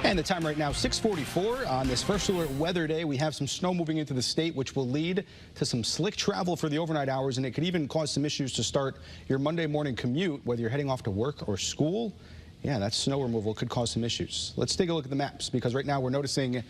And the time right now, 6:44 on this first alert weather day. We have some snow moving into the state, which will lead to some slick travel for the overnight hours, and it could even cause some issues to start your Monday morning commute, whether you're heading off to work or school. Yeah, that snow removal could cause some issues. Let's take a look at the maps, because right now we're noticing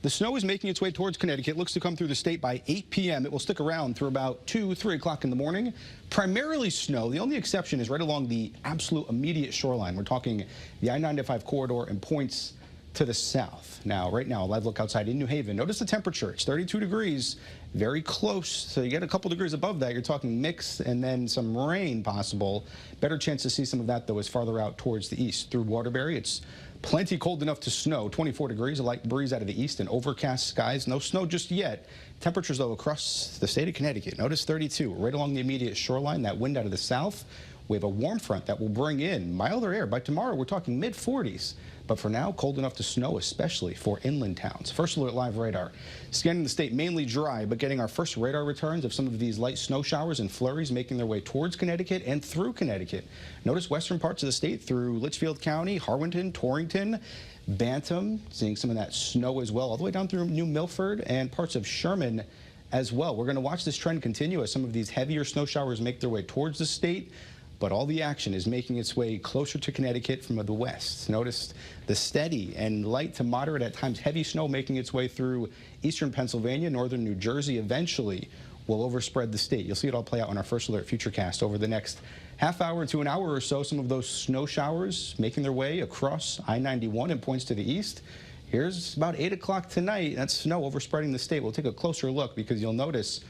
the snow is making its way towards Connecticut. It looks to come through the state by 8 p.m. It will stick around through about 2, 3 o'clock in the morning. Primarily snow. The only exception is right along the absolute immediate shoreline. We're talking the I-95 corridor and points to the south. Now, right now, a live look outside in New Haven. Notice the temperature. It's 32 degrees, very close. So you get a couple degrees above that. You're talking mix and then some rain possible. Better chance to see some of that, though, is farther out towards the east. Through Waterbury, it's plenty cold enough to snow. 24 degrees, a light breeze out of the east and overcast skies. No snow just yet. Temperatures, though, across the state of Connecticut. Notice 32, right along the immediate shoreline. That wind out of the south. We have a warm front that will bring in milder air. By tomorrow, we're talking mid-40s. But for now, cold enough to snow, especially for inland towns. First alert live radar. Scanning the state, mainly dry, but getting our first radar returns of some of these light snow showers and flurries making their way towards Connecticut and through Connecticut. Notice western parts of the state through Litchfield County, Harwinton, Torrington, Bantam, seeing some of that snow as well, all the way down through New Milford and parts of Sherman as well. We're going to watch this trend continue as some of these heavier snow showers make their way towards the state. But all the action is making its way closer to Connecticut from the west. Notice the steady and light to moderate, at times heavy snow making its way through eastern Pennsylvania, northern New Jersey. Eventually will overspread the state. You'll see it all play out on our first alert Futurecast over the next half hour to an hour or so. Some of those snow showers making their way across I-91 and points to the east. Here's about 8 o'clock tonight. That's snow overspreading the state. We'll take a closer look because you'll notice.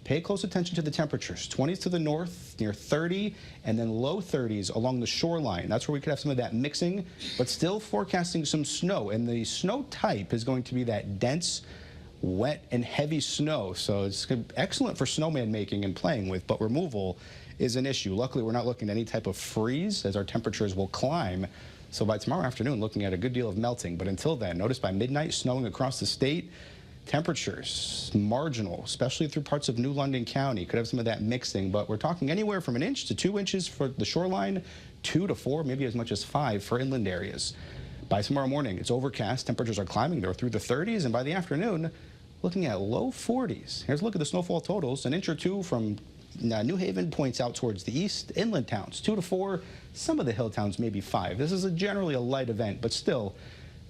Pay close attention to the temperatures. 20s to the north, near 30, and then low 30s along the shoreline. That's where we could have some of that mixing, but still forecasting some snow. And the snow type is going to be that dense, wet, and heavy snow. So it's excellent for snowman making and playing with, but removal is an issue. Luckily, we're not looking at any type of freeze as our temperatures will climb. So by tomorrow afternoon, looking at a good deal of melting. But until then, notice by midnight, snowing across the state. Temperatures marginal, especially through parts of New London County. Could have some of that mixing, but we're talking anywhere from 1 inch to 2 inches for the shoreline, 2 to 4, maybe as much as 5 for inland areas. By tomorrow morning, it's overcast. Temperatures are climbing. They're through the 30s, and by the afternoon, looking at low 40s. Here's a look at the snowfall totals. 1 inch or 2 from New Haven points out towards the east. Inland towns, 2 to 4. Some of the hill towns, maybe 5. This is generally a light event, but still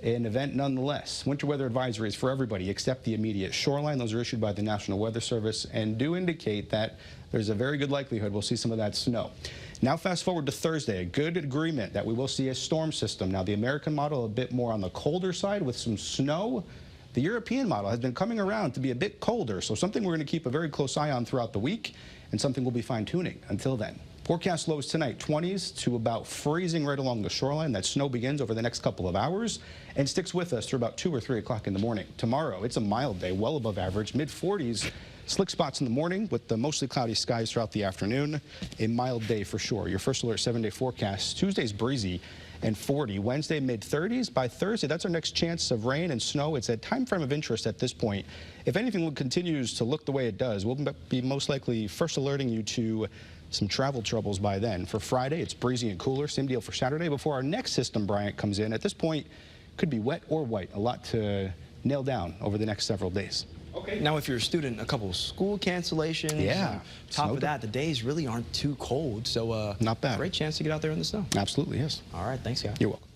an event nonetheless. Winter weather advisories for everybody except the immediate shoreline. Those are issued by the National Weather Service and do indicate that there's a very good likelihood we'll see some of that snow. Now fast forward to Thursday, a good agreement that we will see a storm system. Now the American model a bit more on the colder side with some snow. The European model has been coming around to be a bit colder, so something we're going to keep a very close eye on throughout the week and something we'll be fine-tuning until then. Forecast lows tonight, 20s to about freezing right along the shoreline. That snow begins over the next couple of hours and sticks with us through about 2 or 3 o'clock in the morning. Tomorrow, it's a mild day, well above average, mid-40s. Slick spots in the morning with the mostly cloudy skies throughout the afternoon. A mild day for sure. Your first alert 7-day forecast. Tuesday's breezy and 40. Wednesday, mid-30s. By Thursday, that's our next chance of rain and snow. It's a time frame of interest at this point. If anything continues to look the way it does, we'll be most likely first alerting you to some travel troubles by then. For Friday, it's breezy and cooler. Same deal for Saturday before our next system, Bryant, comes in. At this point, could be wet or white. A lot to nail down over the next several days. Okay. Now, if you're a student, a couple of school cancellations. Yeah. Top of that, the days really aren't too cold. So, not bad. Great chance to get out there in the snow. Absolutely, yes. All right. Thanks, guys. You're welcome.